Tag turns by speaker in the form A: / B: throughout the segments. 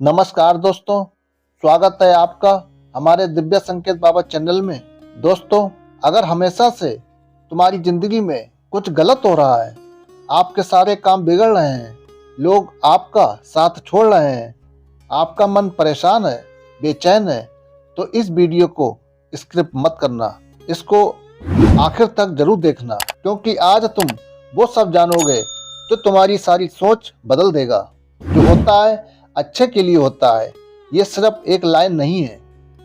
A: नमस्कार दोस्तों, स्वागत है आपका हमारे दिव्य संकेत बाबा चैनल में। दोस्तों, अगर हमेशा से तुम्हारी जिंदगी में कुछ गलत हो रहा है, आपके सारे काम बिगड़ रहे हैं, लोग आपका साथ छोड़ रहे हैं, आपका मन परेशान है, बेचैन है, तो इस वीडियो को स्किप मत करना, इसको आखिर तक जरूर देखना, क्योंकि आज तुम वो सब जानोगे जो तुम्हारी सारी सोच बदल देगा। जो होता है अच्छे के लिए होता है, ये सिर्फ एक लाइन नहीं है,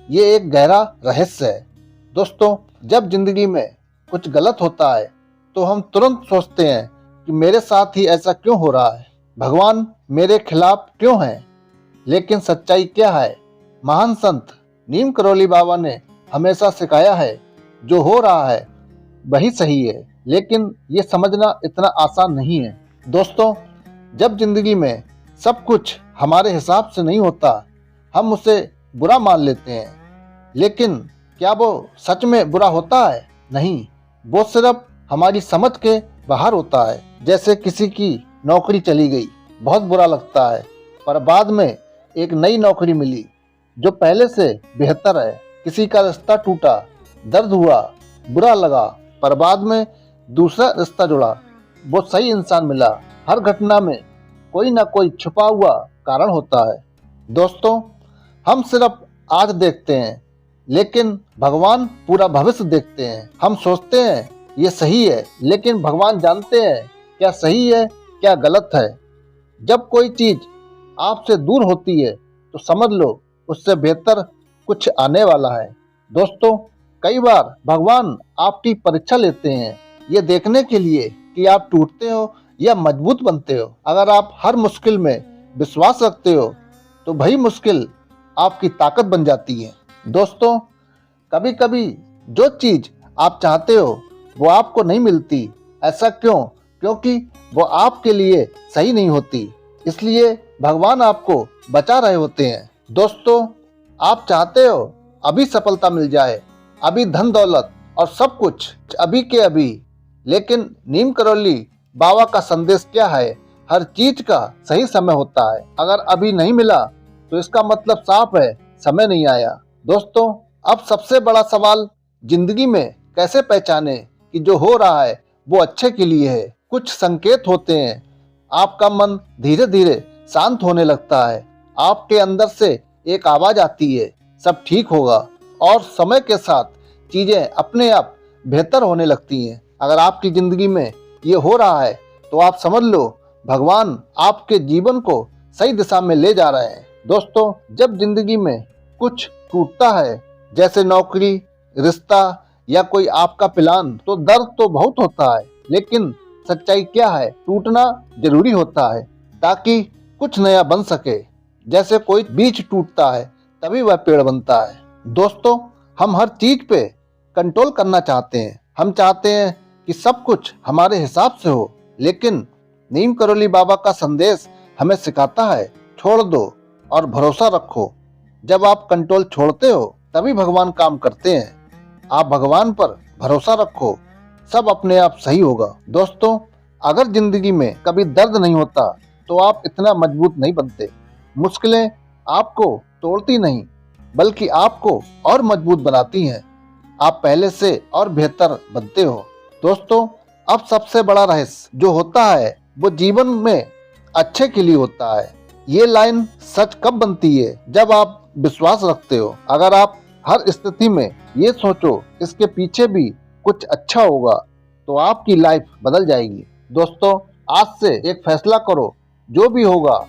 A: ये एक गहरा रहस्य है। दोस्तों, जब जिंदगी में कुछ गलत होता है तो हम तुरंत सोचते हैं कि मेरे साथ ही ऐसा क्यों हो रहा है, भगवान मेरे खिलाफ क्यों है। लेकिन सच्चाई क्या है? महान संत नीम करौली बाबा ने हमेशा सिखाया है, जो हो रहा है वही सही है, लेकिन ये समझना इतना आसान नहीं है। दोस्तों, जब जिंदगी में सब कुछ हमारे हिसाब से नहीं होता, हम उसे बुरा मान लेते हैं, लेकिन क्या वो सच में बुरा होता है? नहीं, वो सिर्फ हमारी समझ के बाहर होता है। जैसे किसी की नौकरी चली गई, बहुत बुरा लगता है, पर बाद में एक नई नौकरी मिली जो पहले से बेहतर है। किसी का रिश्ता टूटा, दर्द हुआ, बुरा लगा, पर बाद में दूसरा रिश्ता जुड़ा, वो सही इंसान मिला। हर घटना में कोई ना कोई छुपा हुआ कारण होता है। दोस्तों, हम सिर्फ आज देखते हैं, लेकिन भगवान पूरा भविष्य देखते हैं। हम सोचते हैं ये सही है, लेकिन भगवान जानते हैं क्या सही है, क्या गलत है। जब कोई चीज आपसे दूर होती है तो समझ लो उससे बेहतर कुछ आने वाला है। दोस्तों, कई बार भगवान आपकी परीक्षा लेते हैं, ये देखने के लिए कि आप टूटते हो या मजबूत बनते हो। अगर आप हर मुश्किल में विश्वास रखते हो तो वही मुश्किल आपकी ताकत बन जाती है। दोस्तों, कभी कभी जो चीज आप चाहते हो वो आपको नहीं मिलती। ऐसा क्यों? क्योंकि वो आपके लिए सही नहीं होती, इसलिए भगवान आपको बचा रहे होते हैं। दोस्तों, आप चाहते हो अभी सफलता मिल जाए, अभी धन दौलत और सब कुछ अभी के अभी, लेकिन नीम करौली बाबा का संदेश क्या है? हर चीज का सही समय होता है। अगर अभी नहीं मिला तो इसका मतलब साफ है, समय नहीं आया। दोस्तों, अब सबसे बड़ा सवाल, जिंदगी में कैसे पहचाने कि जो हो रहा है वो अच्छे के लिए है। कुछ संकेत होते हैं। आपका मन धीरे धीरे शांत होने लगता है, आपके अंदर से एक आवाज आती है, सब ठीक होगा, और समय के साथ चीजें अपने आप बेहतर होने लगती हैं। अगर आपकी जिंदगी में ये हो रहा है तो आप समझ लो भगवान आपके जीवन को सही दिशा में ले जा रहे हैं। दोस्तों, जब जिंदगी में कुछ टूटता है, जैसे नौकरी, रिश्ता या कोई आपका प्लान, तो दर्द तो बहुत होता है, लेकिन सच्चाई क्या है? टूटना जरूरी होता है ताकि कुछ नया बन सके। जैसे कोई बीज टूटता है तभी वह पेड़ बनता है। दोस्तों, हम हर चीज पे कंट्रोल करना चाहते हैं। हम चाहते हैं कि सब कुछ हमारे हिसाब से हो, लेकिन नीम करौली बाबा का संदेश हमें सिखाता है, छोड़ दो और भरोसा रखो। जब आप कंट्रोल छोड़ते हो तभी भगवान काम करते हैं। आप भगवान पर भरोसा रखो, सब अपने आप सही होगा। दोस्तों, अगर जिंदगी में कभी दर्द नहीं होता तो आप इतना मजबूत नहीं बनते। मुश्किलें आपको तोड़ती नहीं, बल्कि आपको और मजबूत बनाती हैं। आप पहले से और बेहतर बनते हो। दोस्तों, अब सबसे बड़ा रहस्य जो होता है वो जीवन में अच्छे के लिए होता है। ये लाइन सच कब बनती है? जब आप विश्वास रखते हो। अगर आप हर स्थिति में ये सोचो इसके पीछे भी कुछ अच्छा होगा, तो आपकी लाइफ बदल जाएगी। दोस्तों, आज से एक फैसला करो, जो भी होगा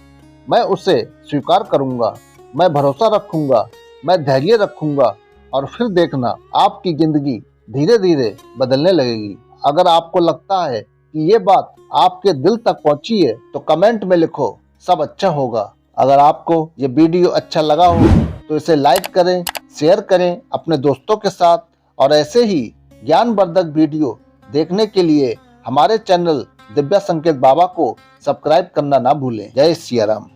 A: मैं उसे स्वीकार करूंगा, मैं भरोसा रखूंगा, मैं धैर्य रखूंगा, और फिर देखना आपकी जिंदगी धीरे धीरे बदलने लगेगी। अगर आपको लगता है कि ये बात आपके दिल तक पहुंची है तो कमेंट में लिखो, सब अच्छा होगा। अगर आपको ये वीडियो अच्छा लगा हो तो इसे लाइक करें, शेयर करें अपने दोस्तों के साथ, और ऐसे ही ज्ञानवर्धक वीडियो देखने के लिए हमारे चैनल दिव्य संकेत बाबा को सब्सक्राइब करना ना भूलें। जय सिया राम।